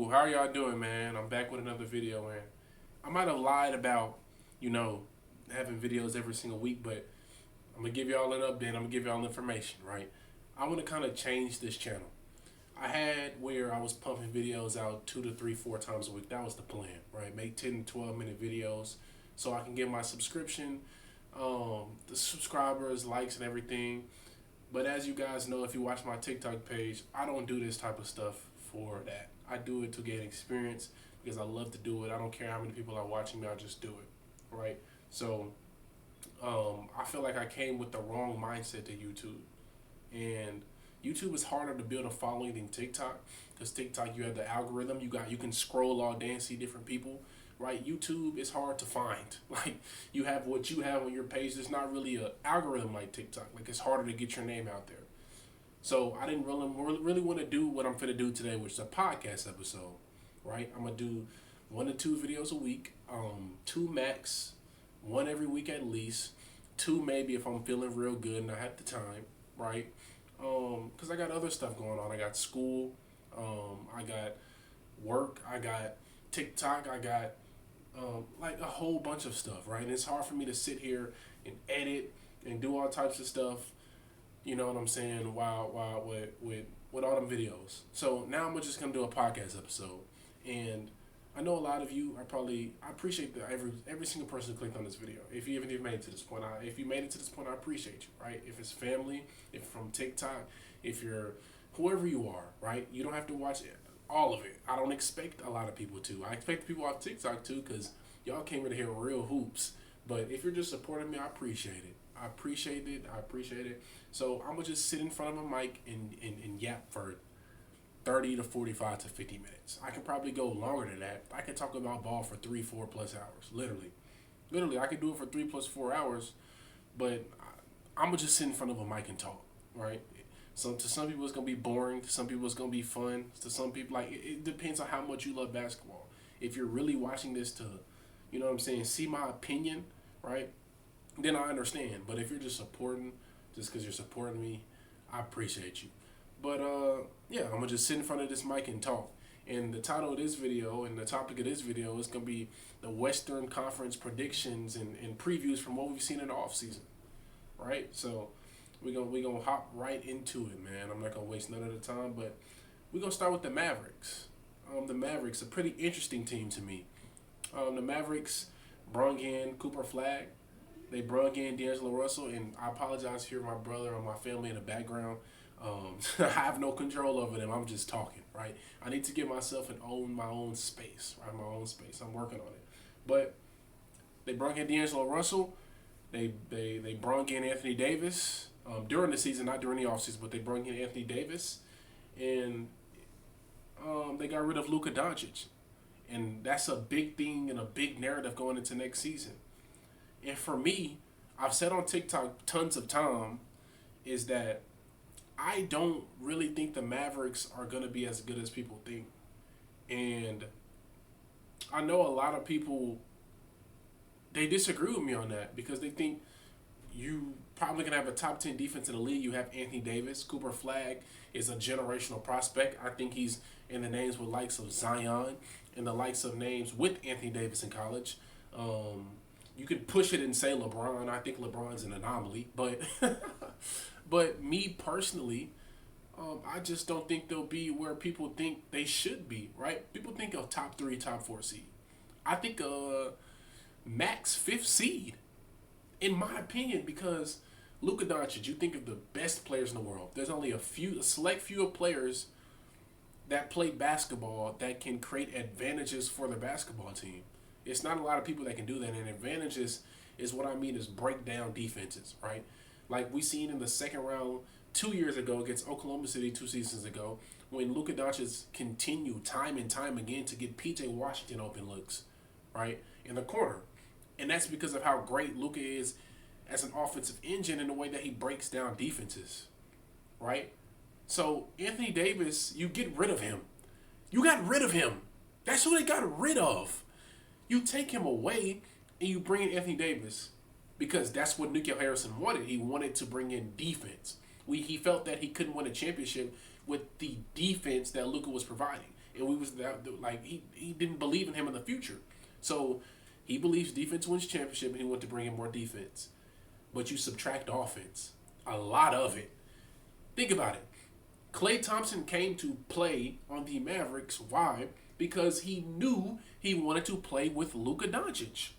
How are y'all doing, man? I'm back with another video, man. I might have lied about, you know, having videos every single week, but I'm gonna give y'all an update. I'm gonna give y'all information, right? I want to kind of change this channel. I had where I was pumping videos out 2 to 3, 4 times a week. That was the plan, right? Make 10 to 12 minute videos so I can get my subscription, the subscribers, likes, and everything. But as you guys know, if you watch my TikTok page, I don't do this type of stuff for that. I do it to gain experience because I love to do it. I don't care how many people are watching me, I'll just do it, right? So I feel like I came with the wrong mindset to YouTube. And YouTube is harder to build a following than TikTok because TikTok, you have the algorithm, you can scroll all day and see different people, right? YouTube is hard to find. Like, you have what you have on your page. There's not really a algorithm like TikTok. Like, it's harder to get your name out there. So I didn't really want to do what I'm finna do today, which is a podcast episode, right? I'm gonna do 1 to 2 videos a week, two max, one every week at least, two maybe if I'm feeling real good and I have the time, right? Because I got other stuff going on. I got school, I got work, I got TikTok, I got like a whole bunch of stuff, right? And it's hard for me to sit here and edit and do all types of stuff. You know what I'm saying? While with all them videos. So now I'm just gonna do a podcast episode, and I know a lot of you are probably. I appreciate that every single person who clicked on this video. If you even made it to this point, if you made it to this point, I appreciate you, right? If it's family, if from TikTok, if you're whoever you are, right? You don't have to watch all of it. I don't expect a lot of people to. I expect people off TikTok too, because y'all came in here real hoops. But if you're just supporting me, I appreciate it. I appreciate it. I appreciate it. So I'm gonna just sit in front of a mic and yap for 30 to 45 to 50 minutes. I can probably go longer than that. I can talk about ball for 3, 4 plus hours. Literally, I could do it for 3 plus 4 hours. But I'm gonna just sit in front of a mic and talk, right? So to some people it's gonna be boring. To some people it's gonna be fun. To some people, like it depends on how much you love basketball. If you're really watching this to, you know what I'm saying, see my opinion, right? Then I understand. But if you're just supporting, just because you're supporting me, I appreciate you. But yeah, I'm gonna just sit in front of this mic and talk. And the title of this video and the topic of this video is gonna be the Western Conference predictions and previews from what we've seen in the offseason. Right? So we gonna hop right into it, man. I'm not gonna waste none of the time, but we're gonna start with the Mavericks. The Mavericks, a pretty interesting team to me. The Mavericks brung in Cooper Flag. They brought in D'Angelo Russell, and I apologize for my brother or my family in the background. I have no control over them. I'm just talking, right? I need to give myself my own space, right? My own space. I'm working on it. But they brought in D'Angelo Russell. They brought in Anthony Davis during the season, not during the offseason, but they brought in Anthony Davis, and they got rid of Luka Doncic, and that's a big thing and a big narrative going into next season. And for me, I've said on TikTok tons of time, is that I don't really think the Mavericks are going to be as good as people think. And I know a lot of people, they disagree with me on that because they think you probably going to have a top 10 defense in the league. You have Anthony Davis. Cooper Flag is a generational prospect. I think he's in the names with likes of Zion and the likes of names with Anthony Davis in college. You could push it and say LeBron. I think LeBron's an anomaly, but but me personally, I just don't think they'll be where people think they should be. Right? People think a top 3, top 4 seed. I think max 5th seed, in my opinion, because Luka Doncic. You think of the best players in the world. There's only a select few of players that play basketball that can create advantages for their basketball team. It's not a lot of people that can do that, and advantages is what I mean is break down defenses, right? Like we seen in the second round 2 years ago against Oklahoma City 2 seasons ago, when Luka Doncic continued time and time again to get P.J. Washington open looks, right, in the corner. And that's because of how great Luka is as an offensive engine and the way that he breaks down defenses, right? So Anthony Davis, you get rid of him. You got rid of him. That's who they got rid of. You take him away and you bring in Anthony Davis because that's what Nikhil Harrison wanted. He wanted to bring in defense. He felt that he couldn't win a championship with the defense that Luka was providing, and we was that like he didn't believe in him in the future, so he believes defense wins championship, and he wanted to bring in more defense. But you subtract offense, a lot of it. Think about it. Klay Thompson came to play on the Mavericks. Why? Because he knew he wanted to play with Luka Doncic.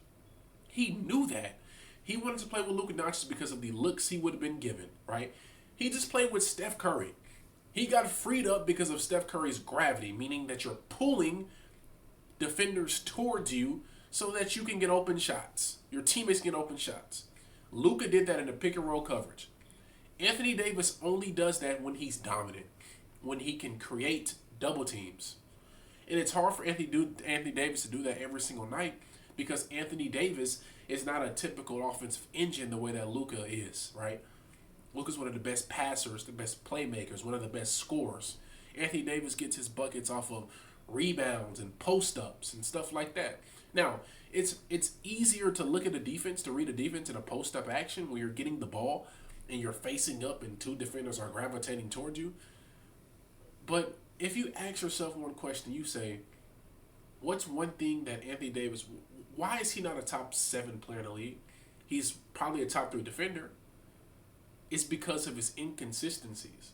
He knew that. He wanted to play with Luka Doncic because of the looks he would have been given, right? He just played with Steph Curry. He got freed up because of Steph Curry's gravity, meaning that you're pulling defenders towards you so that you can get open shots. Your teammates get open shots. Luka did that in the pick and roll coverage. Anthony Davis only does that when he's dominant, when he can create double teams. And it's hard for Anthony Davis to do that every single night because Anthony Davis is not a typical offensive engine the way that Luka is, right? Luka's one of the best passers, the best playmakers, one of the best scorers. Anthony Davis gets his buckets off of rebounds and post-ups and stuff like that. Now, it's easier to look at a defense, to read a defense in a post-up action when you're getting the ball and you're facing up and two defenders are gravitating towards you. But if you ask yourself one question, you say, what's one thing that Anthony Davis, why is he not a top 7 player in the league? He's probably a top 3 defender. It's because of his inconsistencies,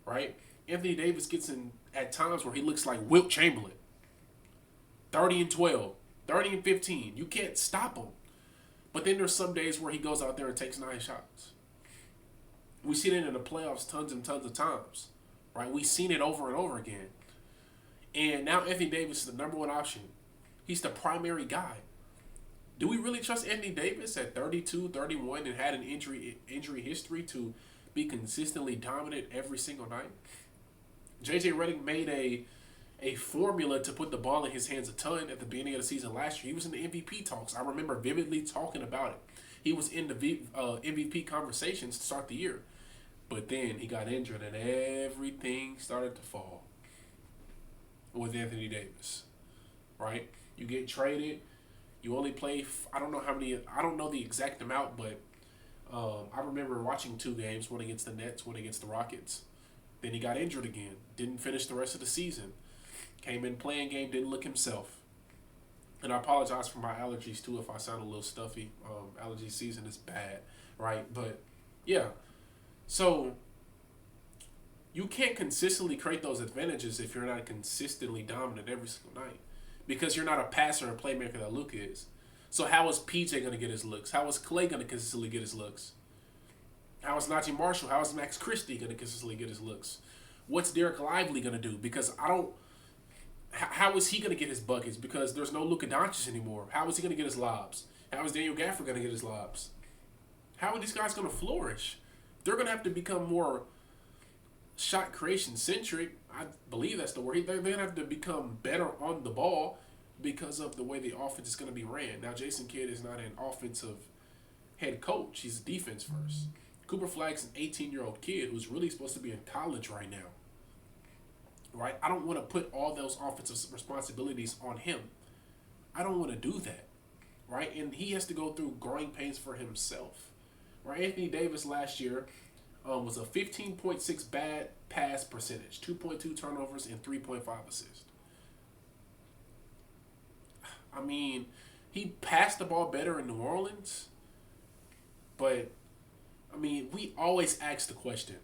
right? Anthony Davis gets in at times where he looks like Wilt Chamberlain. 30 and 12, 30 and 15. You can't stop him. But then there's some days where he goes out there and takes 9 shots. We've seen it in the playoffs tons and tons of times, right? We've seen it over and over again. And now Anthony Davis is the number 1 option. He's the primary guy. Do we really trust Anthony Davis at 32, 31 and had an injury history to be consistently dominant every single night? JJ Redick made a formula to put the ball in his hands a ton at the beginning of the season last year. He was in the MVP talks. I remember vividly talking about it. He was in the MVP conversations to start the year. But then he got injured and everything started to fall with Anthony Davis, right? You get traded. You only play, I don't know the exact amount, but I remember watching 2 games, one against the Nets, one against the Rockets. Then he got injured again. Didn't finish the rest of the season. Came in playing game, didn't look himself. And I apologize for my allergies too if I sound a little stuffy. Allergy season is bad, right? But yeah. So you can't consistently create those advantages if you're not consistently dominant every single night. Because you're not a passer and playmaker that Luka is. So how is PJ going to get his looks? How is Klay going to consistently get his looks? How is Najee Marshall? How is Max Christie going to consistently get his looks? What's Derek Lively going to do? Because how is he going to get his buckets? Because there's no Luka Doncic anymore. How is he going to get his lobs? How is Daniel Gafford going to get his lobs? How are these guys going to flourish? They're going to have to become more shot creation centric. I believe that's the word. They're going to have to become better on the ball because of the way the offense is going to be ran. Now, Jason Kidd is not an offensive head coach. He's defense first. Cooper Flagg's an 18-year-old kid who's really supposed to be in college right now. Right? I don't want to put all those offensive responsibilities on him. I don't want to do that. Right? And he has to go through growing pains for himself. Right? Anthony Davis last year was a 15.6 bad pass percentage, 2.2 turnovers, and 3.5 assists. I mean, he passed the ball better in New Orleans, but, I mean, we always ask the question,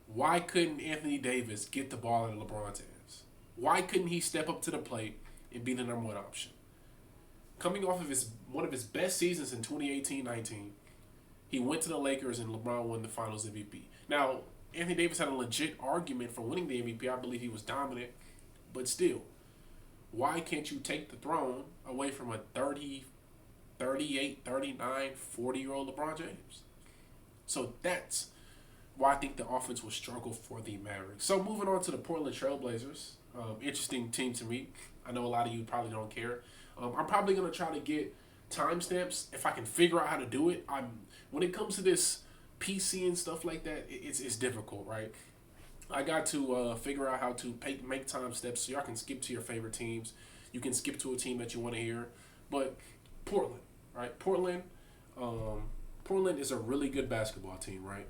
why couldn't Anthony Davis get the ball in LeBron's hands? Why couldn't he step up to the plate and be the number 1 option? Coming off of one of his best seasons in 2018-19, he went to the Lakers and LeBron won the Finals MVP. Now, Anthony Davis had a legit argument for winning the MVP. I believe he was dominant. But still, why can't you take the throne away from a 30, 38, 39, 40-year-old LeBron James? So that's why I think the offense will struggle for the Mavericks. So moving on to the Portland Trailblazers. Interesting team to me. I know a lot of you probably don't care. I'm probably going to try to get timestamps if I can figure out how to do it. When it comes to this PC and stuff like that, it's difficult, right? I got to figure out how to make time steps so y'all can skip to your favorite teams. You can skip to a team that you want to hear. But Portland, right? Portland is a really good basketball team, right?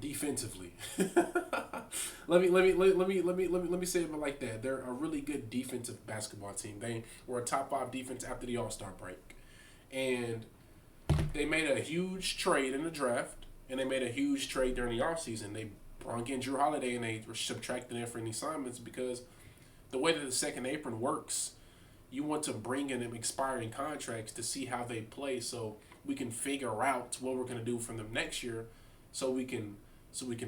defensively. Let me say it like that. They're a really good defensive basketball team. They were a top 5 defense after the All-Star break, and they made a huge trade in the draft, and they made a huge trade during the offseason. They brought in Drew Holiday, and they subtracted Anthony Simons because the way that the second apron works, you want to bring in them expiring contracts to see how they play, so we can figure out what we're going to do for them next year, so we can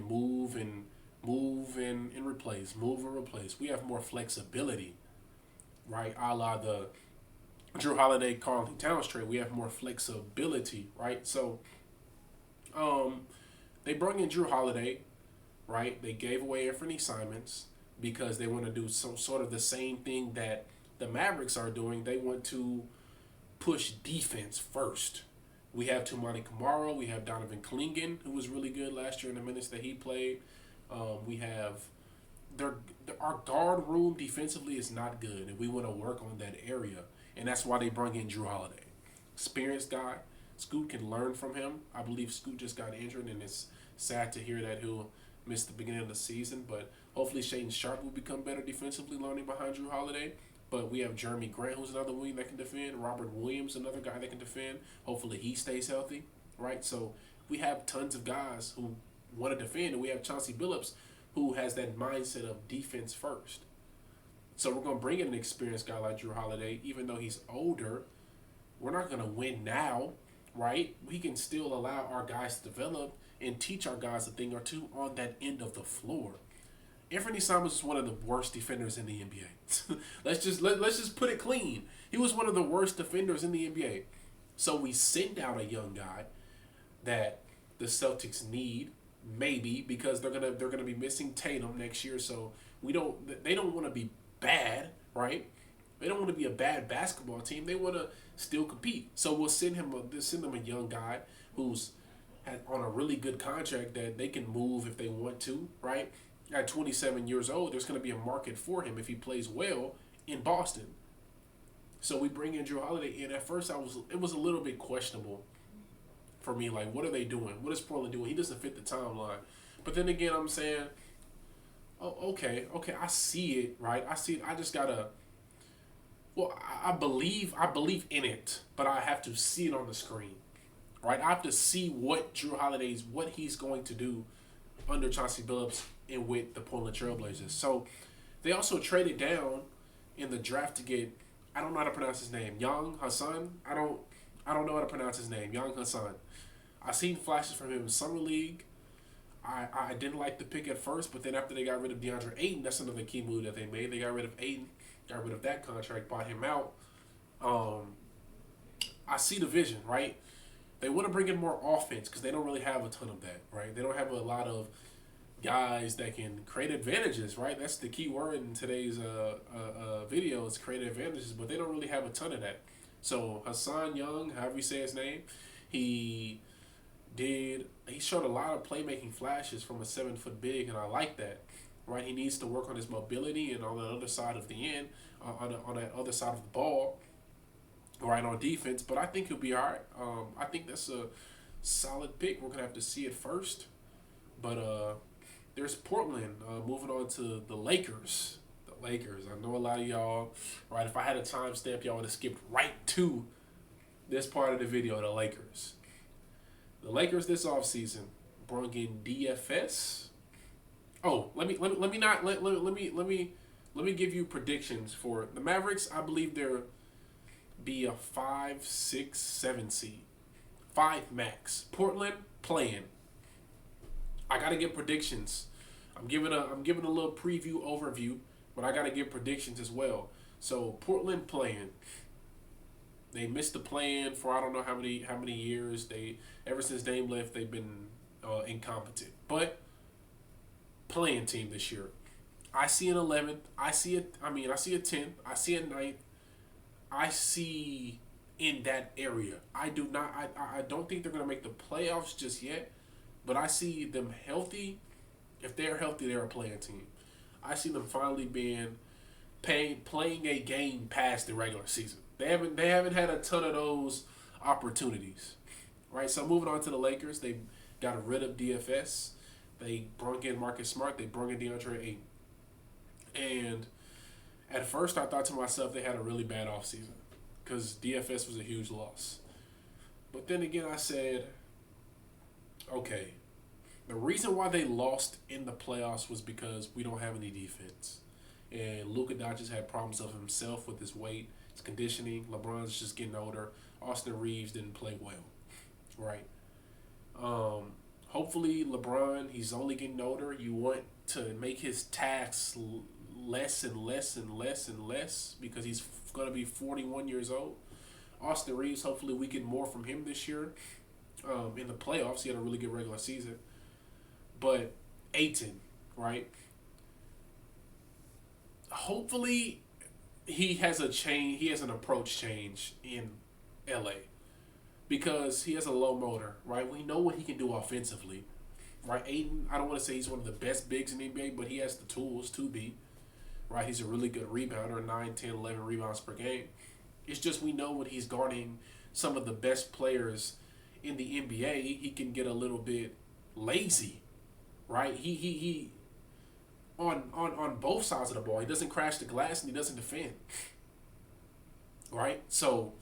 move and replace, move and replace. We have more flexibility, right? A la the Drew Holiday, Karl Towns trade. We have more flexibility, right? So, they brought in Drew Holiday, right? They gave away Anthony Simons because they want to do some sort of the same thing that the Mavericks are doing. They want to push defense first. We have Tumani Kamara. We have Donovan Clingan, who was really good last year in the minutes that he played. We have our guard room defensively is not good, and we want to work on that area. And that's why they brought in Drew Holiday. Experienced guy. Scoot can learn from him. I believe Scoot just got injured, and it's sad to hear that he'll miss the beginning of the season. But hopefully Shaedon Sharpe will become better defensively, learning behind Drew Holiday. But we have Jeremy Grant, who's another wing that can defend. Robert Williams, another guy that can defend. Hopefully he stays healthy, right? So we have tons of guys who want to defend, and we have Chauncey Billups, who has that mindset of defense first. So we're going to bring in an experienced guy like Drew Holiday, even though he's older. We're not going to win now, right? We can still allow our guys to develop and teach our guys a thing or two on that end of the floor. Anthony Simons is one of the worst defenders in the NBA. let's just put it clean. He was one of the worst defenders in the NBA. So we send out a young guy that the Celtics need, maybe, because they're gonna be missing Tatum next year. So they don't want to be bad, right? They don't want to be a bad basketball team. They want to still compete. So we'll send them a young guy who's on a really good contract that they can move if they want to, right? At 27 years old, there's going to be a market for him if he plays well in Boston. So we bring in Drew Holiday, and at first it was a little bit questionable for me. Like, what are they doing? What is Portland doing? He doesn't fit the timeline. But then again, I'm saying, oh, okay, I see it, right? I see it. I just gotta. Well, I believe in it, but I have to see it on the screen, right? I have to see what he's going to do under Chauncey Billups and with the Portland Trailblazers. So they also traded down in the draft to get, I don't know how to pronounce his name, Young Hassan. I don't know how to pronounce his name, Young Hassan. I seen flashes from him in Summer League. I didn't like the pick at first, but then after they got rid of DeAndre Ayton, that's another key move that they made. They got rid of Ayton, got rid of that contract, bought him out. I see the vision, right? They want to bring in more offense because they don't really have a ton of that, right? They don't have a lot of guys that can create advantages, right? That's the key word in today's video is create advantages, but they don't really have a ton of that. So Hassan Young, however you say his name, he showed a lot of playmaking flashes from a 7-foot big, and I like that, right? He needs to work on his mobility and on the other side of the end, on that other side of the ball, right, on defense, but I think he'll be all right. I think that's a solid pick. We're going to have to see it first. But there's Portland. Moving on to the Lakers. The Lakers. I know a lot of y'all, right, if I had a timestamp, y'all would have skipped right to this part of the video, the Lakers. The Lakers this offseason brought in DFS. Oh, let me give you predictions for the Mavericks. I believe they're be a 5, 6, 7 seed. 5 max. Portland playing. I gotta give predictions. I'm giving a little preview overview, but I gotta give predictions as well. So Portland playing. They missed the play-in for I don't know how many years. Ever since Dame left, they've been incompetent. But playing team this year. I see an 11th. I see a 10th. I see a 9th. I see in that area. I don't think they're going to make the playoffs just yet, but I see them healthy. If they're healthy, they're a playing team. I see them finally playing a game past the regular season. They haven't had a ton of those opportunities, right? So moving on to the Lakers, they got rid of DFS. They brought in Marcus Smart. They brought in DeAndre Ayton. And at first, I thought to myself they had a really bad offseason because DFS was a huge loss. But then again, I said, okay, the reason why they lost in the playoffs was because we don't have any defense. And Luka Doncic had problems of himself with his weight, his conditioning. LeBron's just getting older. Austin Reeves didn't play well, right? Hopefully LeBron, he's only getting older. You want to make his tasks less and less and less and less because he's going to be 41 years old. Austin Reeves, hopefully we get more from him this year. In the playoffs, he had a really good regular season. But Ayton, right? Hopefully he has a change. He has an approach change in LA because he has a low motor, right? We know what he can do offensively, right? Ayton, I don't want to say he's one of the best bigs in the NBA, but he has the tools to be, right? He's a really good rebounder, 9, 10, 11 rebounds per game. It's just we know when he's guarding some of the best players in the NBA, he can get a little bit lazy, right? He on both sides of the ball. He doesn't crash the glass and he doesn't defend, right? So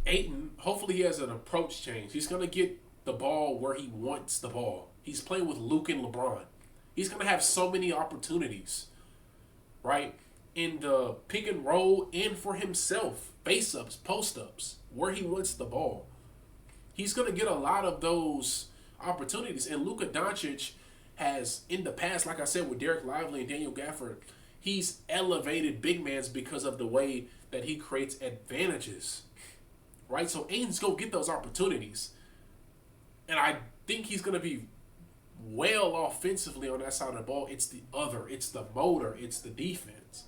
Ayton, hopefully he has an approach change. He's going to get the ball where he wants the ball. He's playing with Luke and LeBron. He's going to have so many opportunities, right? In the pick and roll and for himself, face-ups, post-ups, where he wants the ball. He's going to get a lot of those opportunities. And Luka Doncic has, in the past, like I said, with Derek Lively and Daniel Gafford, he's elevated big mans because of the way that he creates advantages, right? So Ayton's going to get those opportunities. And I think he's going to be well offensively on that side of the ball. It's the motor, it's the defense.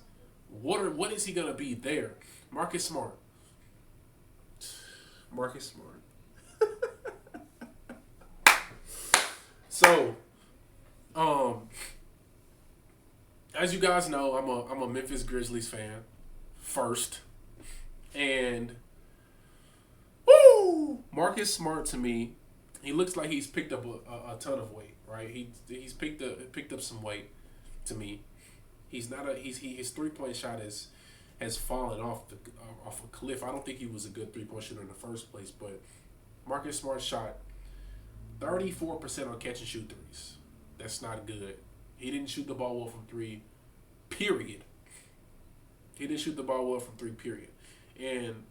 What is he going to be there? Marcus Smart. So, as you guys know, I'm a Memphis Grizzlies fan first, and Marcus Smart to me, he looks like he's picked up a ton of weight, right? He's picked up some weight to me. He's not his 3-point shot has fallen off a cliff. I don't think he was a good 3-point shooter in the first place, but Marcus Smart shot 34% on catch and shoot threes. That's not good. He didn't shoot the ball well from three, period. He didn't shoot the ball well from three, period. And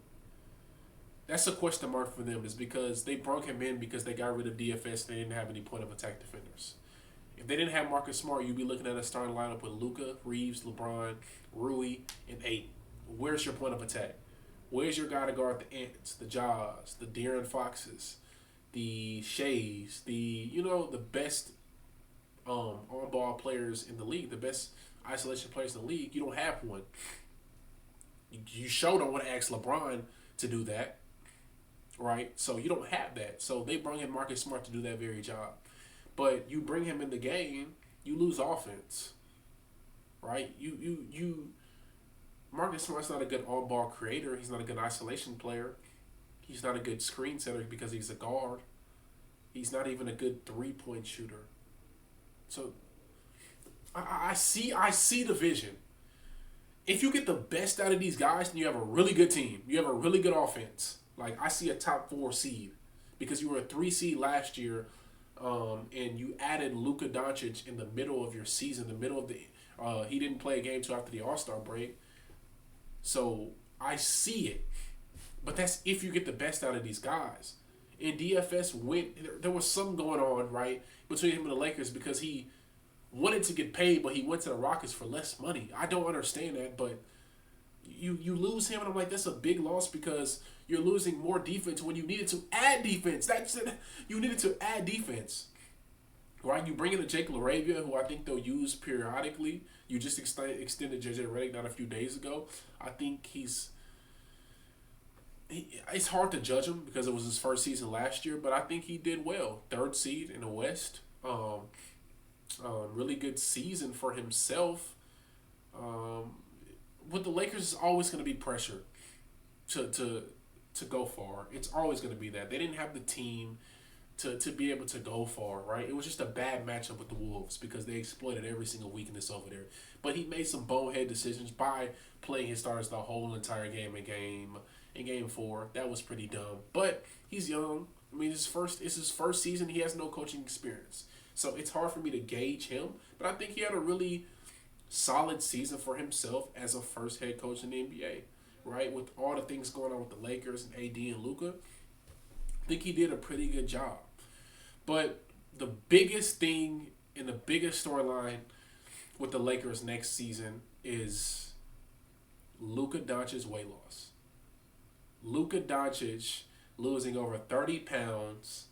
that's a question mark for them, is because they brought him in because they got rid of DFS. They didn't have any point of attack defenders. If they didn't have Marcus Smart, you'd be looking at a starting lineup with Luka, Reeves, LeBron, Rui, and Ayton. Where's your point of attack? Where's your guy to guard the Ants, the Jaws, the De'Aaron Foxes, the Shays, the best on-ball players in the league, the best isolation players in the league? You don't have one. You sure don't want to ask LeBron to do that, right? So you don't have that. So they bring in Marcus Smart to do that very job. But you bring him in the game, you lose offense, right? Marcus Smart's not a good on-ball creator. He's not a good isolation player. He's not a good screen setter because he's a guard. He's not even a good 3-point shooter. So I see the vision. If you get the best out of these guys, then you have a really good team. You have a really good offense. Like, I see a top 4 seed because you were a 3 seed last year, and you added Luka Doncic in the middle of your season, he didn't play a game until after the All-Star break. So I see it. But that's if you get the best out of these guys. And DFS there was something going on, right, between him and the Lakers because he wanted to get paid, but he went to the Rockets for less money. I don't understand that, but you lose him, and I'm like, that's a big loss because you're losing more defense when you needed to add defense. That's it. You needed to add defense, right? You bring in a Jake LaRavia, who I think they'll use periodically. You just extended JJ Redick not a few days ago. I think it's hard to judge him because it was his first season last year, but I think he did well. 3rd seed in the West. Really good season for himself. With the Lakers, it's always going to be pressure to go far. It's always going to be that. They didn't have the team to be able to go far, right? It was just a bad matchup with the Wolves because they exploited every single weakness over there. But he made some bonehead decisions by playing his starters the whole entire game in game 4. That was pretty dumb. But he's young. I mean, it's his first season. He has no coaching experience, so it's hard for me to gauge him. But I think he had a really solid season for himself as a first head coach in the NBA, right? With all the things going on with the Lakers and AD and Luka, I think he did a pretty good job. But the biggest thing and the biggest storyline with the Lakers next season is Luka Doncic's weight loss. Luka Doncic losing over 30 pounds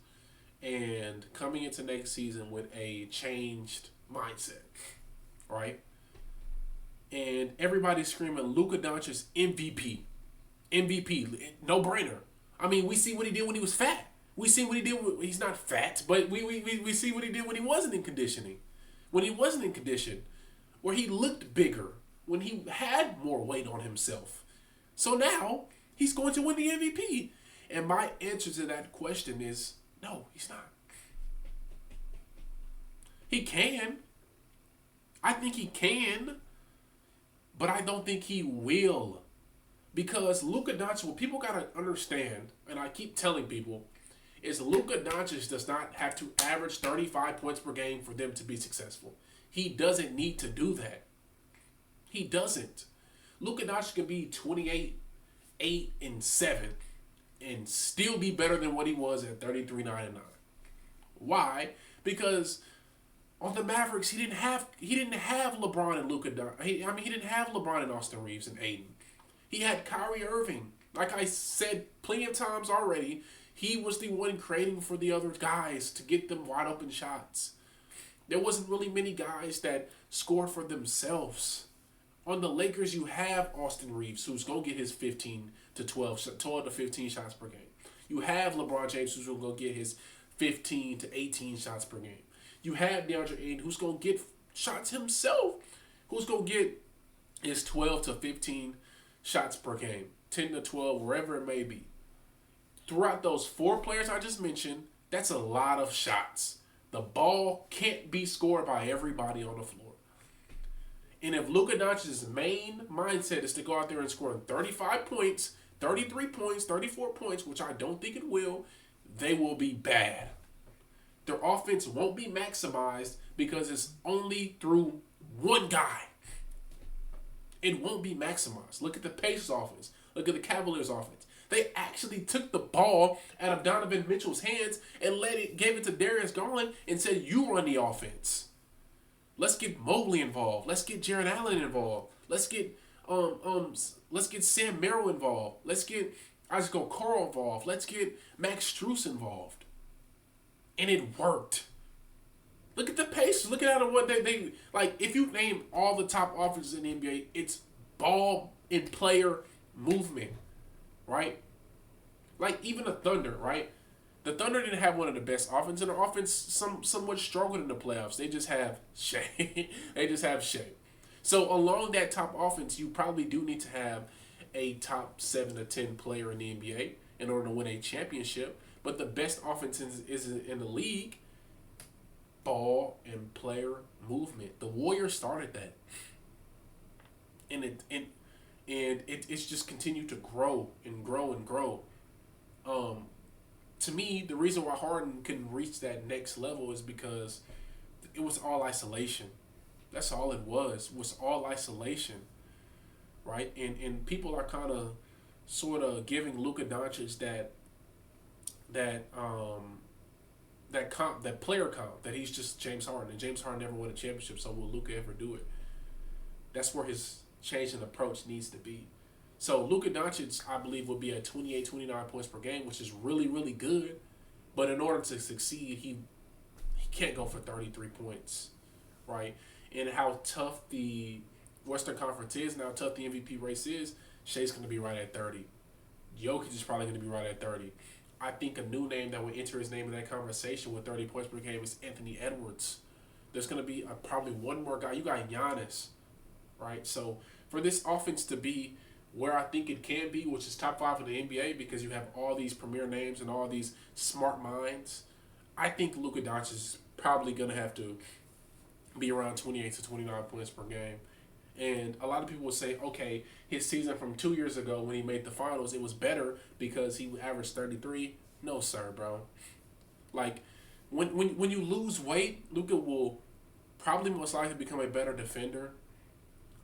and coming into next season with a changed mindset, right? And everybody's screaming Luka Doncic MVP. MVP, no brainer. I mean, we see what he did when he was fat. We see what he did. He's not fat, but we see what he did when he wasn't in conditioning. When he wasn't in condition, where he looked bigger, when he had more weight on himself. So now he's going to win the MVP. And my answer to that question is no, he's not. He can. I think he can, but I don't think he will. Because Luka Doncic, what people got to understand, and I keep telling people, is Luka Doncic does not have to average 35 points per game for them to be successful. He doesn't need to do that. He doesn't. Luka Doncic can be 28, 8, and 7 and still be better than what he was at 33, 9, and 9. Why? Because on the Mavericks, he didn't have LeBron and Luka Doncic. He didn't have LeBron and Austin Reeves and Aiden. He had Kyrie Irving. Like I said plenty of times already, he was the one creating for the other guys to get them wide open shots. There wasn't really many guys that scored for themselves. On the Lakers, you have Austin Reeves, who's going to get his 12 to 15 shots per game. You have LeBron James, who's going to get his 15 to 18 shots per game. You have DeAndre Ayton, who's going to get shots himself, who's going to get his 12 to 15 shots per game, 10 to 12, wherever it may be. Throughout those 4 players I just mentioned, that's a lot of shots. The ball can't be scored by everybody on the floor. And if Luka Doncic's main mindset is to go out there and score 35 points, 33 points, 34 points, which I don't think it will, they will be bad. Their offense won't be maximized because it's only through one guy. It won't be maximized. Look at the Pacers offense. Look at the Cavaliers offense. They actually took the ball out of Donovan Mitchell's hands and gave it to Darius Garland and said, "You run the offense. Let's get Mobley involved. Let's get Jarrett Allen involved. Let's get Sam Merrill involved. Let's get Isaac Okoro involved. Let's get Max Strus involved." And it worked. Look at the Pacers. Look at what they like. If you name all the top offenses in the NBA, it's ball and player movement, right? Like even the Thunder, right? The Thunder didn't have one of the best offenses, and the offense somewhat struggled in the playoffs. They just have Shea. They just have Shea. So along that top offense, you probably do need to have a top 7 to 10 player in the NBA in order to win a championship. But the best offense is in the league. Ball and player movement. The Warriors started that, and it's just continued to grow and grow and grow. To me, the reason why Harden couldn't reach that next level is because it was all isolation. That's all it was all isolation, right? And people are kind of sort of giving Luka Doncic that player comp, that he's just James Harden, and James Harden never won a championship, so will Luka ever do it? That's where his change in approach needs to be. So Luka Doncic, I believe, will be at 28, 29 points per game, which is really, really good. But in order to succeed, he can't go for 33 points, right? And how tough the Western Conference is, and how tough the MVP race is, Shea's going to be right at 30. Jokic is probably going to be right at 30. I think a new name that will enter his name in that conversation with 30 points per game is Anthony Edwards. There's going to be probably one more guy. You got Giannis, right? So for this offense to be where I think it can be, which is top 5 in the NBA, because you have all these premier names and all these smart minds, I think Luka Doncic is probably gonna have to be around 28 to 29 points per game. And a lot of people will say, okay, his season from 2 years ago when he made the finals, it was better because he averaged 33. No, sir, bro. Like, when you lose weight, Luka will probably most likely become a better defender.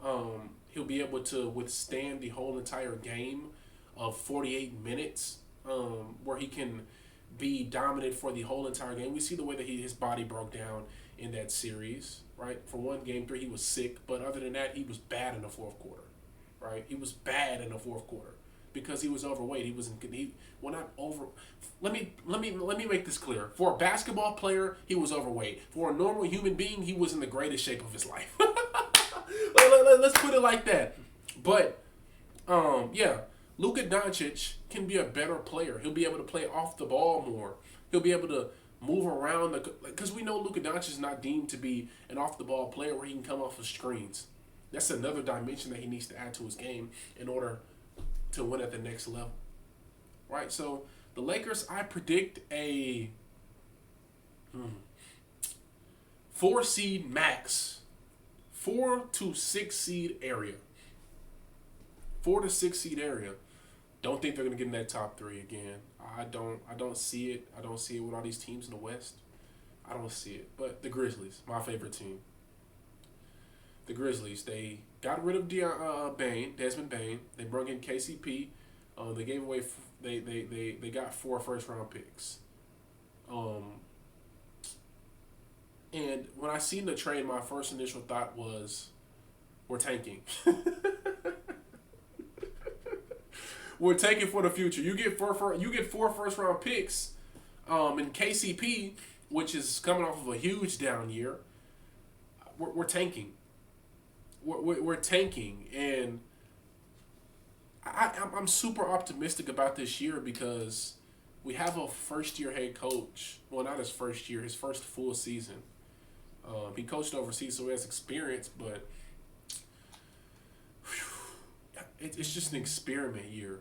He'll be able to withstand the whole entire game of 48 minutes, where he can be dominant for the whole entire game. We see the way that his body broke down in that series, right? For one, game three, he was sick, but other than that, he was bad in the fourth quarter, right? He was bad in the fourth quarter because he was overweight. He wasn't. Well, not over. Let me make this clear. For a basketball player, he was overweight. For a normal human being, he was in the greatest shape of his life. Let's put it like that. But, yeah, Luka Doncic can be a better player. He'll be able to play off the ball more. He'll be able to move around because we know Luka Doncic is not deemed to be an off the ball player where he can come off of screens. That's another dimension that he needs to add to his game in order to win at the next level. Right? So the Lakers, I predict a 4 seed max. 4 to 6 seed area. 4 to 6 seed area. Don't think they're gonna get in that top 3 again. I don't see it. I don't see it with all these teams in the West. I don't see it. But the Grizzlies, my favorite team. The Grizzlies, they got rid of Desmond Bane. They brought in KCP. They gave away. They got 4 first-round picks. And when I seen the trade, my first initial thought was, we're tanking. We're tanking for the future. You get four first-round picks, and KCP, which is coming off of a huge down year. We're tanking. We're tanking, and I'm super optimistic about this year because we have a first-year head coach. Well, not his first year, his first full season. He coached overseas, so he has experience, but it's just an experiment year.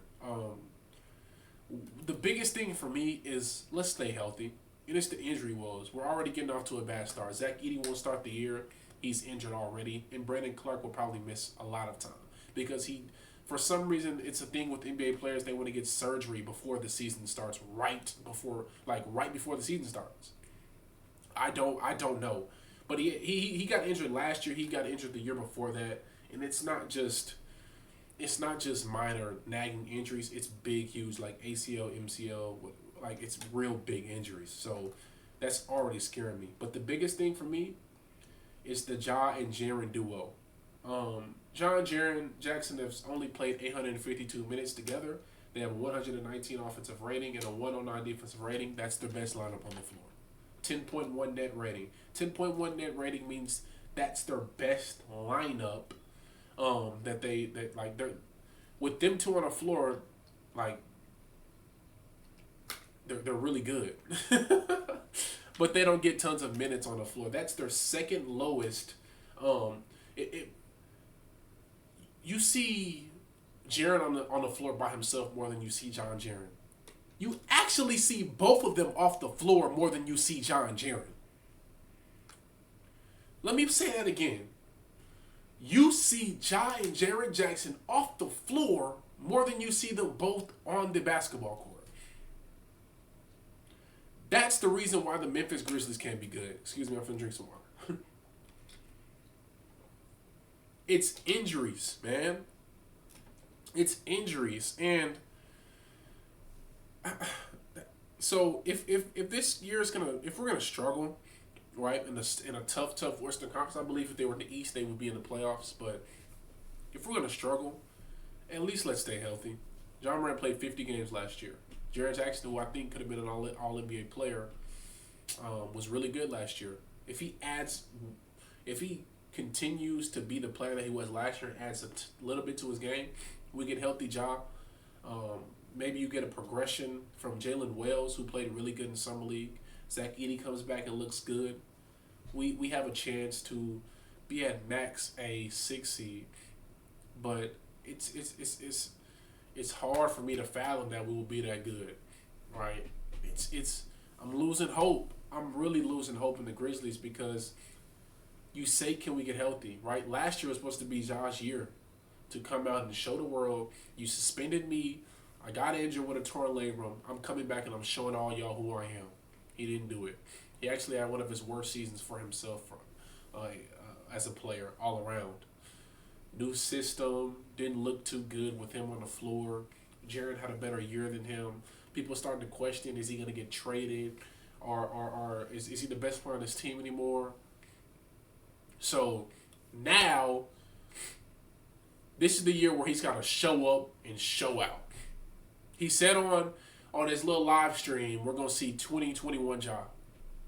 The biggest thing for me is let's stay healthy. And it's the injury woes. We're already getting off to a bad start. Zach Edey won't start the year. He's injured already. And Brandon Clark will probably miss a lot of time because for some reason, it's a thing with NBA players. They want to get surgery before the season starts, right before the season starts. I don't know. But he got injured last year. He got injured the year before that. And it's not just minor nagging injuries. It's big, huge, like ACL, MCL, like it's real big injuries. So that's already scaring me. But the biggest thing for me is the Ja and Jaren duo. Ja and Jaren Jackson have only played 852 minutes together. They have a 119 offensive rating and a 109 defensive rating. That's their best lineup on the floor. 10.1 net rating. 10.1 net rating means that's their best lineup. They're with them two on the floor, like they're really good. But they don't get tons of minutes on the floor. That's their second lowest. You see Jaren on the floor by himself more than you see John Jaren. You actually see both of them off the floor more than you see John Jaren. Let me say that again. You see Ja and Jaren Jackson off the floor more than you see them both on the basketball court. That's the reason why the Memphis Grizzlies can't be good. Excuse me, I'm finna drink some water. It's injuries, man. It's injuries. And so if this year is if we're gonna struggle, right, in a tough Western Conference, I believe if they were in the East, they would be in the playoffs. But if we're gonna struggle, at least let's stay healthy. John Morant played 50 games last year. Jaren Jackson, who I think could have been an all NBA player, was really good last year. If he continues to be the player that he was last year, adds a little bit to his game, we get healthy Ja. Maybe you get a progression from Jalen Wells, who played really good in Summer League. Zach Edey comes back and looks good. We have a chance to be at max a 6 seed, but it's hard for me to fathom that we will be that good, right? I'm losing hope. I'm really losing hope in the Grizzlies because you say, can we get healthy, right? Last year was supposed to be Josh's year to come out and show the world, you suspended me, I got injured with a torn labrum, I'm coming back and I'm showing all y'all who I am. He didn't do it. He actually had one of his worst seasons for himself as a player all around. New system, didn't look too good with him on the floor. Jared had a better year than him. People starting to question, is he going to get traded? Or is he the best player on this team anymore? So now, this is the year where he's got to show up and show out. He said on his little live stream, we're going to see 2021 Ja.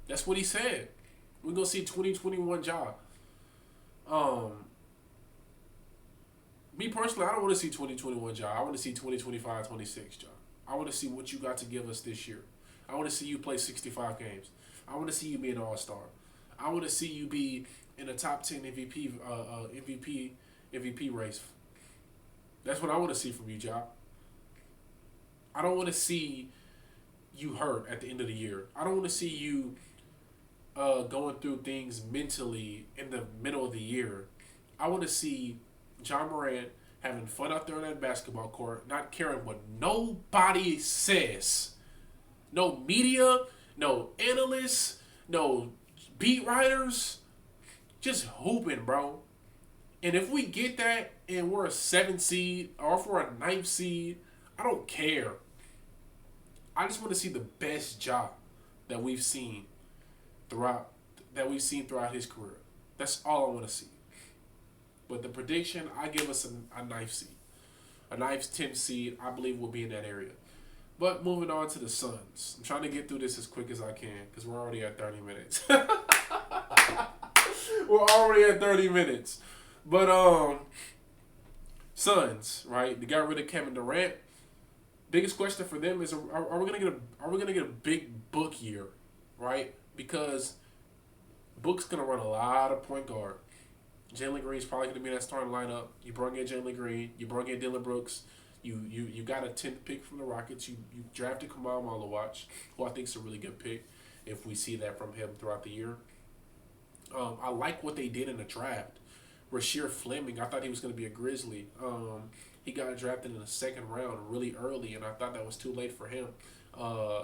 That's what he said. We're going to see 2021 Ja. Me personally, I don't want to see 2021 Ja. I want to see 2025, 26 Ja. I want to see what you got to give us this year. I want to see you play 65 games. I want to see you be an all-star. I want to see you be in a top 10 MVP race. That's what I want to see from you, Ja. I don't want to see you hurt at the end of the year. I don't want to see you going through things mentally in the middle of the year. I want to see John Morant having fun out there on that basketball court, not caring what nobody says. No media, no analysts, no beat writers. Just hooping, bro. And if we get that and we're a 7th seed or if we're a 9th seed, I don't care. I just want to see the best job that we've seen throughout his career. That's all I want to see. But the prediction, I give us a 9th seed. A 9th, 10th seed, I believe we'll be in that area. But moving on to the Suns. I'm trying to get through this as quick as I can because we're already at 30 minutes. We're already at 30 minutes. But Suns, right? They got rid of Kevin Durant. Biggest question for them is: Are we gonna get a big Book year, right? Because Book's gonna run a lot of point guard. Jalen Green's probably gonna be in that starting lineup. You brought in Jalen Green. You brought in Dylan Brooks. You got a 10th pick from the Rockets. You drafted Kamal Malawach, who I think is a really good pick. If we see that from him throughout the year, I like what they did in the draft. Rasheer Fleming, I thought he was going to be a Grizzly. He got drafted in the 2nd round really early, and I thought that was too late for him.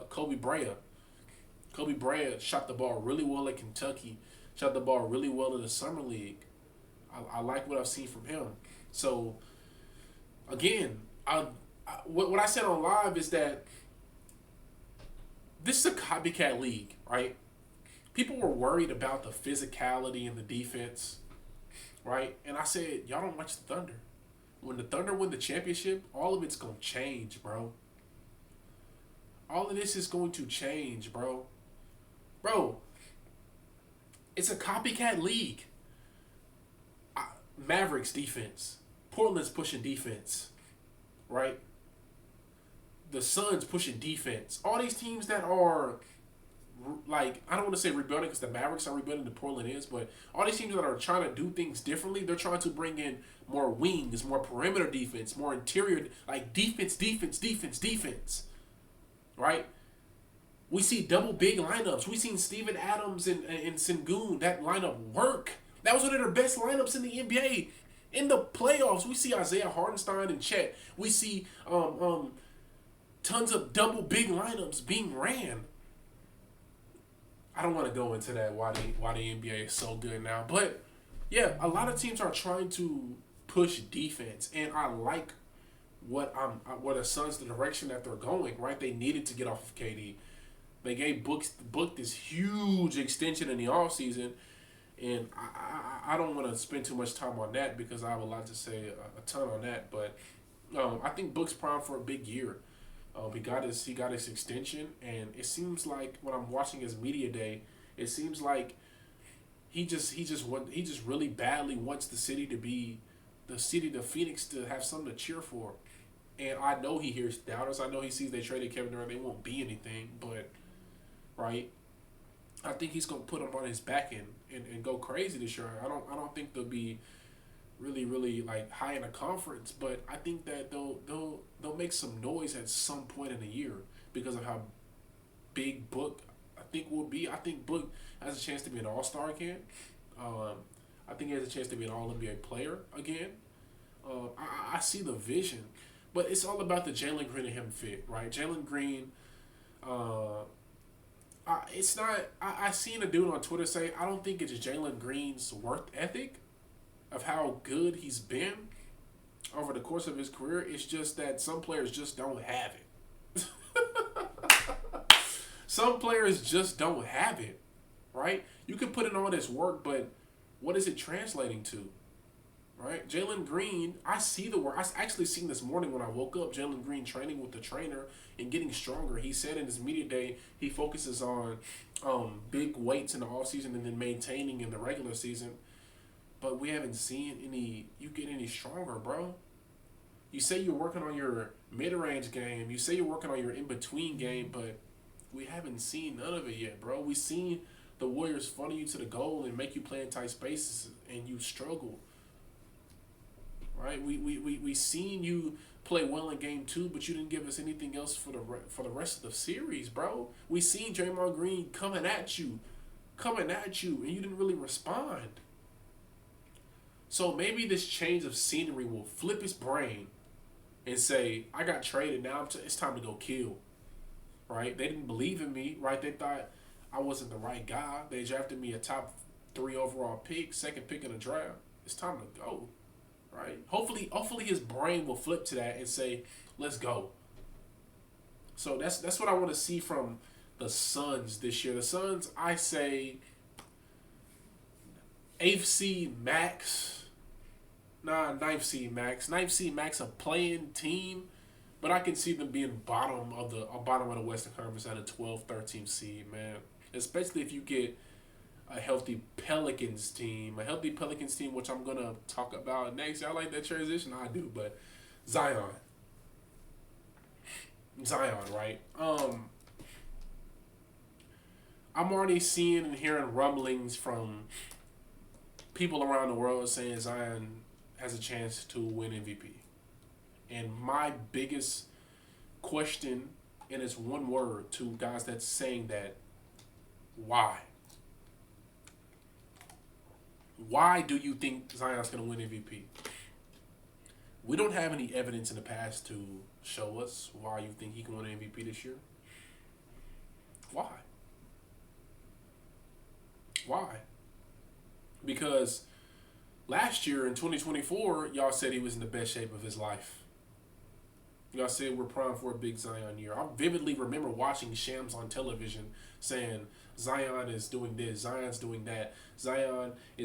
Kobe Bryant shot the ball really well at Kentucky. Shot the ball really well in the Summer League. I like what I've seen from him. So, again, what I said on live is that this is a copycat league, right? People were worried about the physicality and the defense, right? And I said, y'all don't watch the Thunder. When the Thunder win the championship, all of it's going to change, bro. All of this is going to change, bro. Bro, it's a copycat league. Mavericks defense. Portland's pushing defense, right? The Suns pushing defense. All these teams that are, like, I don't want to say rebuilding because the Mavericks are rebuilding, the Portland is, but all these teams that are trying to do things differently, they're trying to bring in more wings, more perimeter defense, more interior, like defense, right? We see double big lineups. We seen Steven Adams and Sengun, that lineup work. That was one of their best lineups in the NBA. In the playoffs, we see Isaiah Hartenstein and Chet. We see tons of double big lineups being ran. I don't want to go into that why the NBA is so good now, but yeah, a lot of teams are trying to push defense, and I like what the Suns, the direction that they're going. Right, they needed to get off of KD. They gave Book this huge extension in the offseason, and I don't want to spend too much time on that because I have a lot to say, a ton on that. But I think Book's primed for a big year. He got his extension, and it seems like when I'm watching his media day, it seems like he just really badly wants the Phoenix to have something to cheer for. And I know he hears doubters. I know he sees they traded Kevin Durant. They won't be anything, but right. I think he's gonna put him on his back and go crazy this year. I don't think they'll be really like high in the conference, but I think that they'll make some noise at some point in the year because of how big Book think will be. I think Book has a chance to be an All-Star again. I think he has a chance to be an All-NBA player again. I see the vision, but it's all about the Jalen Green and him fit, right? Jalen Green, it's not. I seen a dude on Twitter say, I don't think it's Jalen Green's work ethic of how good he's been over the course of his career. It's just that some players just don't have it. Some players just don't have it, right? You can put in all this work, but what is it translating to, right? Jalen Green, I see the work. I actually seen this morning when I woke up, Jalen Green training with the trainer and getting stronger. He said in his media day he focuses on big weights in the offseason and then maintaining in the regular season. But we haven't seen you get any stronger, bro. You say you're working on your mid-range game. You say you're working on your in-between game, but we haven't seen none of it yet, bro. We seen the Warriors funnel you to the goal and make you play in tight spaces, and you struggle. Right? We seen you play well in game 2, but you didn't give us anything else for the rest of the series, bro. We seen Draymond Green coming at you, and you didn't really respond. So maybe this change of scenery will flip his brain and say, I got traded, now it's time to go kill. Right? They didn't believe in me, right? They thought I wasn't the right guy. They drafted me a top 3 overall pick, second pick in the draft. It's time to go. Right? Hopefully his brain will flip to that and say, let's go. So that's what I want to see from the Suns this year. The Suns, I say 8th seed max. 9th seed max. 9th seed max, a playing team. But I can see them being bottom of the Western Conference at a 12, 13 seed, man. Especially if you get a healthy Pelicans team. A healthy Pelicans team, which I'm going to talk about next. Y'all like that transition? I do, but Zion, right? I'm already seeing and hearing rumblings from people around the world saying Zion has a chance to win MVP. And my biggest question, and it's one word to guys that's saying that, why? Why do you think Zion's going to win MVP? We don't have any evidence in the past to show us why you think he can win MVP this year. Why? Why? Because last year in 2024, y'all said he was in the best shape of his life. Y'all said we're primed for a big Zion year. I vividly remember watching Shams on television saying Zion is doing this, Zion's doing that. Zion he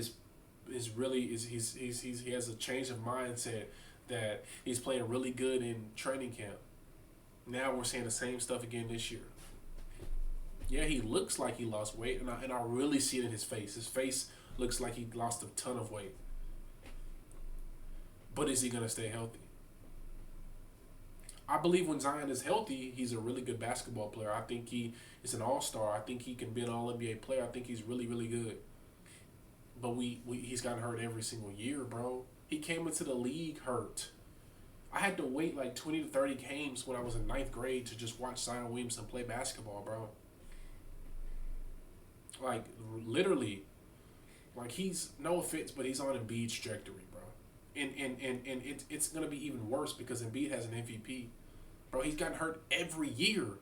has a change of mindset that he's playing really good in training camp. Now we're saying the same stuff again this year. Yeah, he looks like he lost weight, and I really see it in his face. His face looks like he lost a ton of weight. But is he going to stay healthy? I believe when Zion is healthy, he's a really good basketball player. I think he is an all-star. I think he can be an all-NBA player. I think he's really, really good. But he's gotten hurt every single year, bro. He came into the league hurt. I had to wait like 20 to 30 games when I was in 9th grade to just watch Zion Williamson play basketball, bro. Like, literally. Like, he's, no offense, but he's on Embiid's trajectory, bro. And it's going to be even worse because Embiid has an MVP. Bro, he's gotten hurt every year.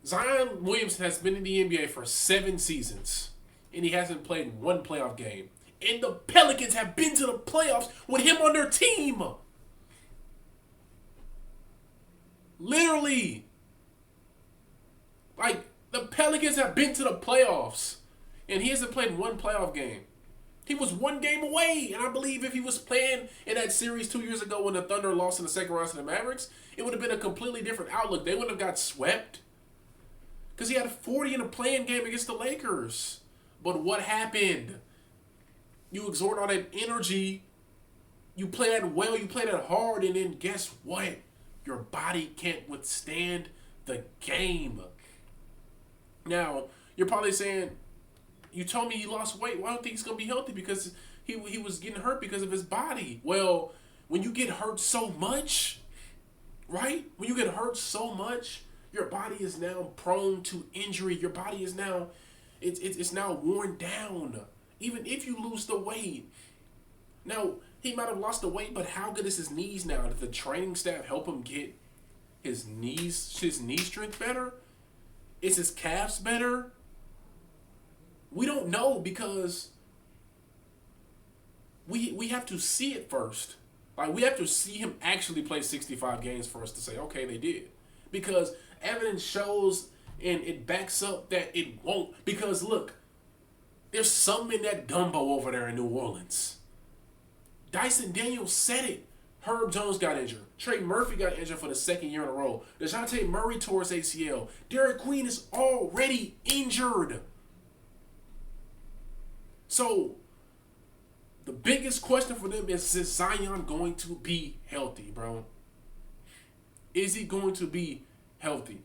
Zion Williamson has been in the NBA for 7 seasons, and he hasn't played one playoff game. And the Pelicans have been to the playoffs with him on their team. Literally. Like, the Pelicans have been to the playoffs, and he hasn't played one playoff game. He was 1 game away, and I believe if he was playing in that series 2 years ago when the Thunder lost in the second round to the Mavericks, it would have been a completely different outlook. They wouldn't have got swept because he had 40 in a playing game against the Lakers. But what happened? You exert all that energy, you play that well, you play that hard, and then guess what? Your body can't withstand the game. Now, you're probably saying, you told me he lost weight. Well, I don't think he's going to be healthy because he was getting hurt because of his body. Well, when you get hurt so much, right? When you get hurt so much, Your body is now prone to injury. Your body is now, it's now worn down. Even if you lose the weight. Now, he might have lost the weight, but how good is his knees now? Did the training staff help him get his knee strength better? Is his calves better? We don't know because we have to see it first. Like, we have to see him actually play 65 games for us to say, okay, they did. Because evidence shows and it backs up that it won't. Because, look, there's something in that gumbo over there in New Orleans. Dyson Daniels said it. Herb Jones got injured. Trey Murphy got injured for the second year in a row. DeJounte Murray tore his ACL. Derek Queen is already injured. So, the biggest question for them is Zion going to be healthy, bro? Is he going to be healthy?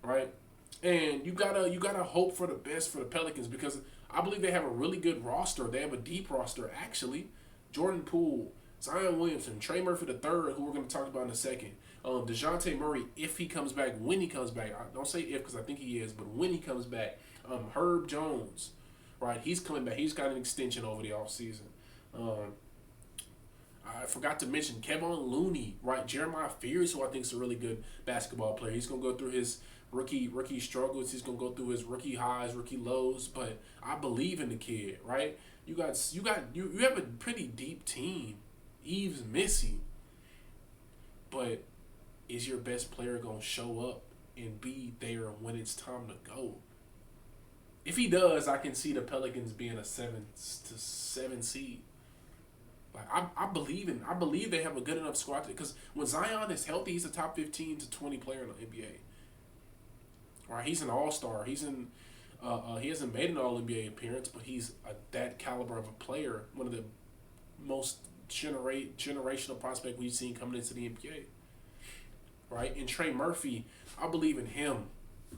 Right? And you gotta hope for the best for the Pelicans because I believe they have a really good roster. They have a deep roster, actually. Jordan Poole, Zion Williamson, Trey Murphy III, who we're going to talk about in a second. DeJounte Murray, if he comes back, when he comes back. I don't say if because I think he is, but when he comes back. Herb Jones, right? He's coming back. He's got an extension over the offseason. I forgot to mention Kevin Looney, right? Jeremiah Fears, who I think is a really good basketball player. He's going to go through his rookie struggles. He's going to go through his rookie highs, rookie lows, but I believe in the kid, right? You have a pretty deep team. Eve's missing. But is your best player going to show up and be there when it's time to go? If he does, I can see the Pelicans being a 7 seed. Like I believe they have a good enough squad because when Zion is healthy, he's a top 15 to 20 player in the NBA. Right, he's an all-star. He hasn't made an All-NBA appearance, but he's that caliber of a player. One of the most generational prospect we've seen coming into the NBA. Right? And Trey Murphy, I believe in him,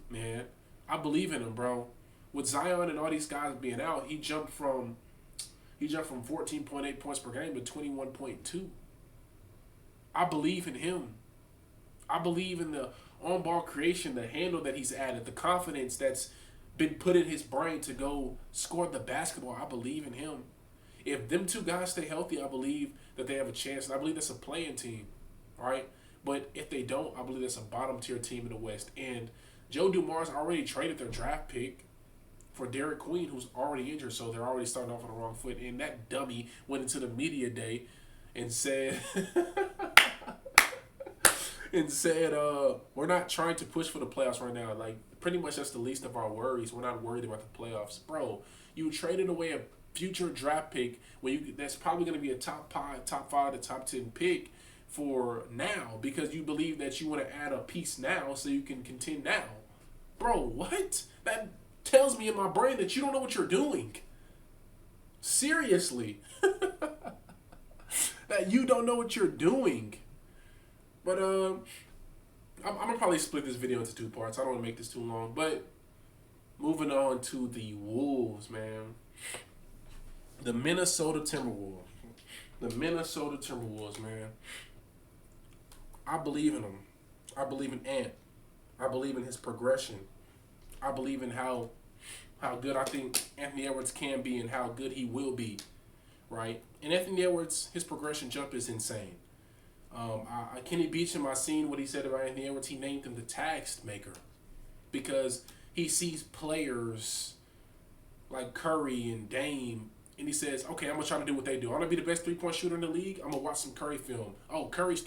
man. I believe in him, bro. With Zion and all these guys being out, he jumped from 14.8 points per game to 21.2. I believe in him. I believe in the on-ball creation, the handle that he's added, the confidence that's been put in his brain to go score the basketball. I believe in him. If them two guys stay healthy, I believe that they have a chance. And I believe that's a playing team, right? But if they don't, I believe that's a bottom-tier team in the West. And Joe Dumars already traded their draft pick for Derek Queen, who's already injured, so they're already starting off on the wrong foot. And that dummy went into the media day and said... we're not trying to push for the playoffs right now. Like, pretty much that's the least of our worries. We're not worried about the playoffs. Bro, you traded away a future draft pick that's probably going to be a top 5 to top 10 pick for now because you believe that you want to add a piece now so you can contend now. Bro, what? That tells me in my brain that you don't know what you're doing. Seriously. That you don't know what you're doing. But I'm going to probably split this video into 2 parts. I don't want to make this too long. But moving on to the Wolves, man. The Minnesota Timberwolves. The Minnesota Timberwolves, man. I believe in them. I believe in Ant. I believe in his progression. I believe in how good I think Anthony Edwards can be and how good he will be, right? And Anthony Edwards, his progression jump is insane. Kenny Beecham, I seen what he said about Anthony Edwards. He named him the tax maker because he sees players like Curry and Dame, and he says, okay, I'm going to try to do what they do. I'm going to be the best three-point shooter in the league. I'm going to watch some Curry film. Oh, Curry's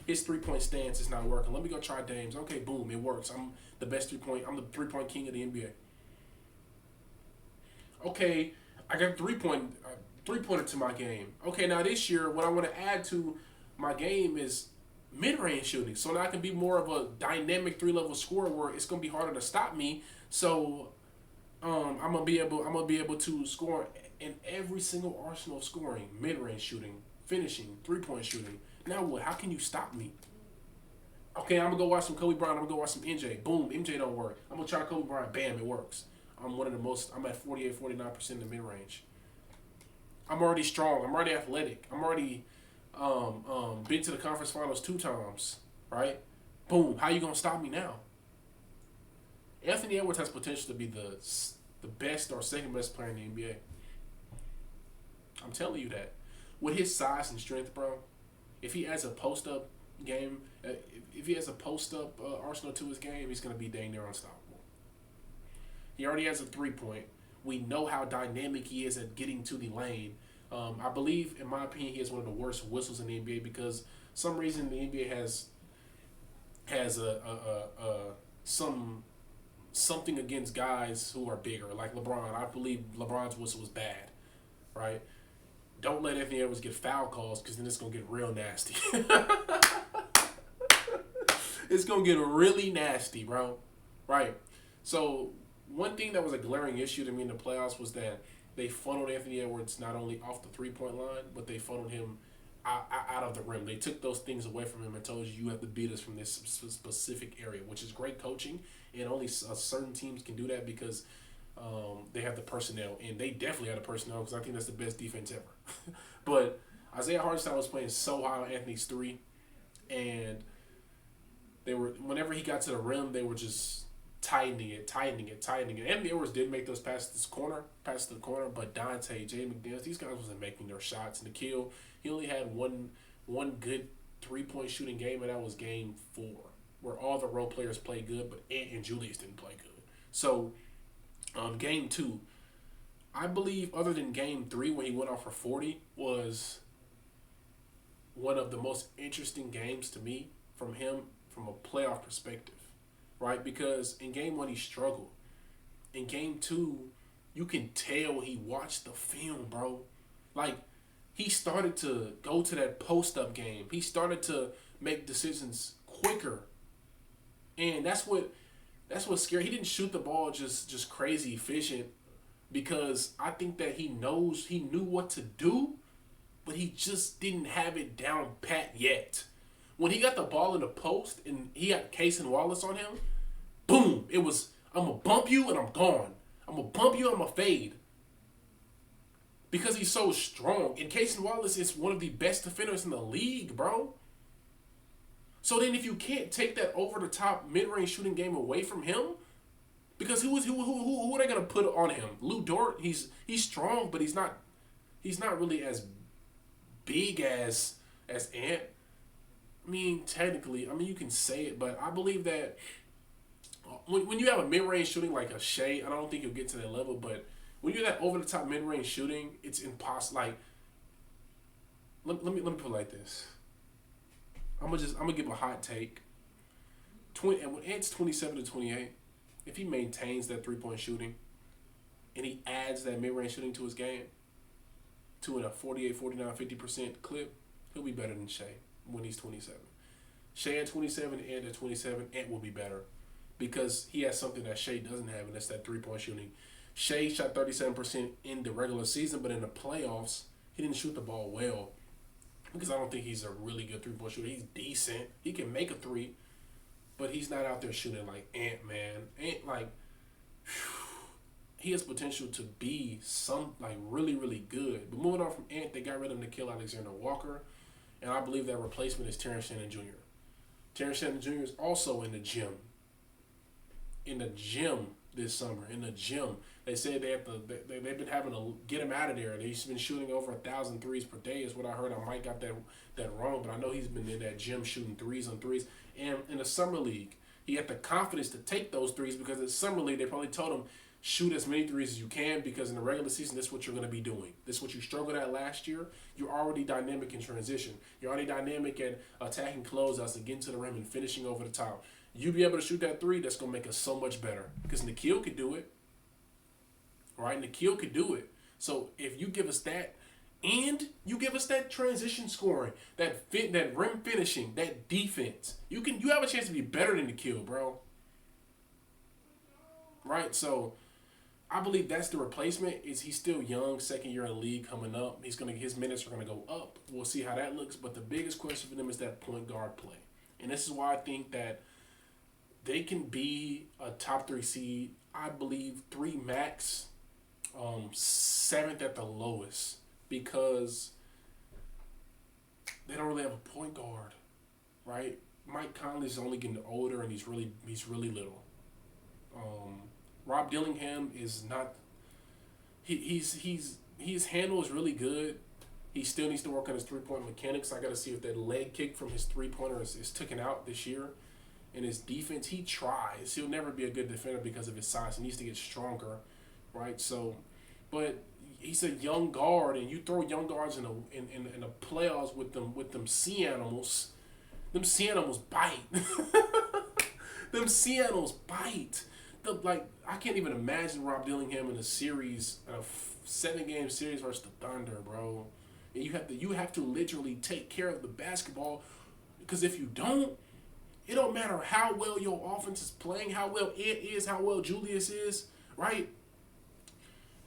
his three-point stance is not working. Let me go try Dame's. Okay, boom, it works. I'm the three-point king of the NBA. Okay, I got three-pointer to my game. Okay, now this year, what I want to add to my game is mid-range shooting, so now I can be more of a dynamic 3-level scorer where it's gonna be harder to stop me. So, I'm gonna be able to score in every single arsenal of scoring: mid-range shooting, finishing, 3-point shooting. Now what? How can you stop me? Okay, I'm gonna go watch some Kobe Bryant. I'm gonna go watch some MJ. Boom, MJ don't work. I'm gonna try Kobe Bryant. Bam, it works. I'm at 48, 49% in the mid-range. I'm already strong. I'm already athletic. I'm already been to the conference finals 2 times, right? Boom. How you gonna stop me now? Anthony Edwards has potential to be the best or second best player in the NBA. I'm telling you that. With his size and strength, bro, if he adds a post up game, if he has a post up arsenal to his game, he's gonna be dang near unstoppable. He already has a 3-point. We know how dynamic he is at getting to the lane. I believe, in my opinion, he has one of the worst whistles in the NBA because some reason the NBA has something against guys who are bigger, like LeBron. I believe LeBron's whistle was bad, right? Don't let Anthony Edwards get foul calls because then it's gonna get real nasty. It's gonna get really nasty, bro. Right. So one thing that was a glaring issue to me in the playoffs was that they funneled Anthony Edwards not only off the 3-point line, but they funneled him out of the rim. They took those things away from him and told you have to beat us from this specific area, which is great coaching, and only certain teams can do that because they have the personnel, and they definitely had the personnel because I think that's the best defense ever. But Isaiah Hartenstein was playing so high on Anthony's 3, and they were, whenever he got to the rim, they were just tightening it. Anthony Edwards did make those passes to the corner, but Dante, Jay McDaniels, these guys wasn't making their shots. Nikhil, he only had one good 3-point shooting game, and that was game 4, where all the role players played good, but Ant and Julius didn't play good. So, game 2, I believe, other than game 3 when he went off for 40, was one of the most interesting games to me from him from a playoff perspective, right? Because in game 1 he struggled. In game 2, you can tell he watched the film, bro. Like, he started to go to that post-up game. He started to make decisions quicker. And that's what's scary. He didn't shoot the ball just crazy efficient because I think that he knew what to do, but he just didn't have it down pat yet. When he got the ball in the post and he had Case and Wallace on him, boom, it was, I'm going to bump you and I'm gone. I'm going to bump you and I'm going to fade. Because he's so strong. And Case and Wallace is one of the best defenders in the league, bro. So then if you can't take that over-the-top mid-range shooting game away from him, because who are they going to put on him? Lou Dort, he's strong, but he's not really as big as Ant. I mean, technically, you can say it, but I believe that when you have a mid-range shooting like a Shea, I don't think you'll get to that level, but when you're that over-the-top mid-range shooting, it's impossible. Like, let me put it like this. I'm gonna give a hot take. And when Ant's 27-28, if he maintains that 3-point shooting and he adds that mid-range shooting to his game to a 48, 49, 50% clip, he'll be better than Shea when he's 27. Shea at 27, Ant at 27, Ant will be better because he has something that Shea doesn't have, and that's that 3-point shooting. Shea shot 37% in the regular season, but in the playoffs, he didn't shoot the ball well because I don't think he's a really good 3-point shooter. He's decent. He can make a 3, but he's not out there shooting like Ant, man. Ant, like, he has potential to be really, really good. But moving on from Ant, they got rid of Nickeil Alexander-Walker, and I believe that replacement is Terrence Shannon Jr. Terrence Shannon Jr. is also in the gym. In the gym this summer. In the gym. They said they've been having to get him out of there. He's been shooting over 1,000 threes per day is what I heard. I might got that wrong, but I know he's been in that gym shooting threes on threes. And in the summer league, he had the confidence to take those threes because in the summer league, they probably told him, shoot as many threes as you can because in the regular season, this is what you're going to be doing. This is what you struggled at last year. You're already dynamic in transition. You're already dynamic at attacking closeouts and getting to the rim and finishing over the top. You be able to shoot that 3, that's going to make us so much better because Nickeil could do it. Right? Nickeil could do it. So if you give us that and you give us that transition scoring, that rim finishing, that defense, you have a chance to be better than Nickeil, bro. Right? So I believe that's the replacement. He's still young, second year in the league coming up. His minutes are gonna go up. We'll see how that looks. But the biggest question for them is that point guard play. And this is why I think that they can be a top 3 seed. I believe 3 max, 7th at the lowest, because they don't really have a point guard, right? Mike Conley's only getting older and he's really little. Rob Dillingham is not. His handle is really good. He still needs to work on his 3-point mechanics. I got to see if that leg kick from his 3-pointer is taken out this year. And his defense, he tries. He'll never be a good defender because of his size. He needs to get stronger, right? So, but he's a young guard, and you throw young guards in the playoffs with them sea animals. Them sea animals bite. Them sea animals bite. I can't even imagine Rob Dillingham in a series, a 7-game series versus the Thunder, bro. And you have to literally take care of the basketball, because if you don't, it don't matter how well your offense is playing, how well it is, how well Julius is, right?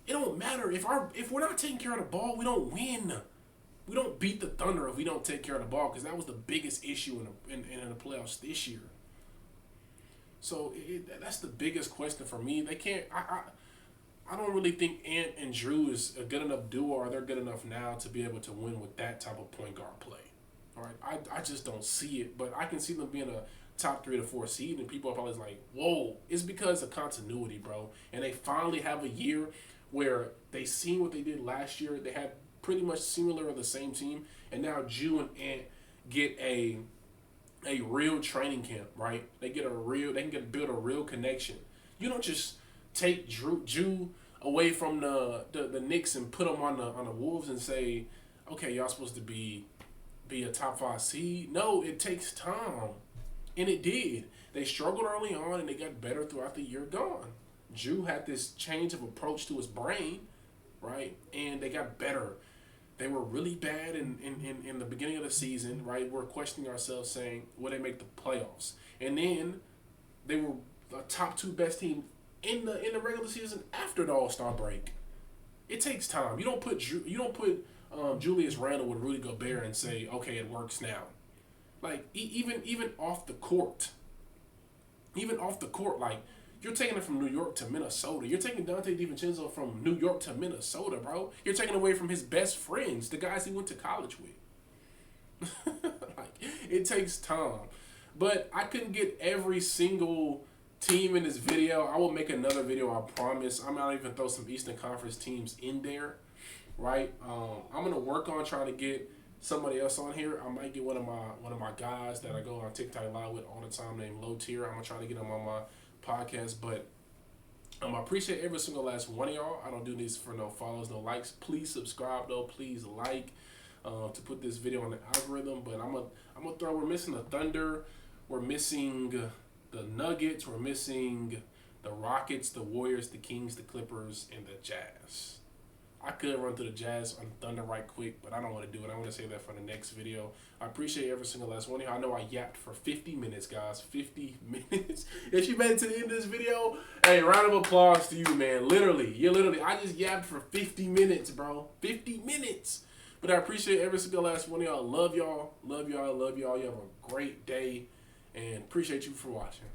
It don't matter if we're not taking care of the ball, we don't win. We don't beat the Thunder if we don't take care of the ball, because that was the biggest issue in the playoffs this year. So that's the biggest question for me. They can't. I don't really think Ant and Drew is a good enough duo, or they're good enough now to be able to win with that type of point guard play. All right, I just don't see it, but I can see them being a top 3 to 4 seed, and people are probably like, "Whoa!" It's because of continuity, bro. And they finally have a year where they seen what they did last year. They had pretty much similar of the same team, and now Drew and Ant get a real training camp, right? They can build a real connection. You don't just take Drew away from the Knicks and put them on the Wolves and say, okay, y'all supposed to be a top 5 seed. No, it takes time, and it did. They struggled early on, and they got better throughout the year gone. Drew had this change of approach to his brain, right? And they got better. They were really bad in the beginning of the season, right? We're questioning ourselves, saying, will they make the playoffs? And then they were a top 2 best team in the regular season after the All-Star break. It takes time. You don't put Julius Randle with Rudy Gobert and say, okay, it works now. Like even off the court, like, you're taking it from New York to Minnesota. You're taking Dante DiVincenzo from New York to Minnesota, bro. You're taking away from his best friends, the guys he went to college with. Like, it takes time. But I couldn't get every single team in this video. I will make another video, I promise. I'm gonna even throw some Eastern Conference teams in there, right? I'm gonna work on trying to get somebody else on here. I might get one of my guys that I go on TikTok live with all the time named Low Tier. I'm gonna try to get him on my podcast. But I appreciate every single last one of y'all. I don't do this for no follows, no likes. Please subscribe though. Please like to put this video on the algorithm. But I'm gonna throw. We're missing the Thunder. We're missing the Nuggets. We're missing the Rockets, the Warriors, the Kings, the Clippers, and the Jazz. I could run through the Jazz on Thunder right quick, but I don't want to do it. I want to save that for the next video. I appreciate every single last one of you. I know I yapped for 50 minutes, guys. 50 minutes. If you made it to the end of this video, hey, round of applause to you, man. Literally. I just yapped for 50 minutes, bro. 50 minutes. But I appreciate every single last one of y'all. Love y'all. You have a great day, and appreciate you for watching.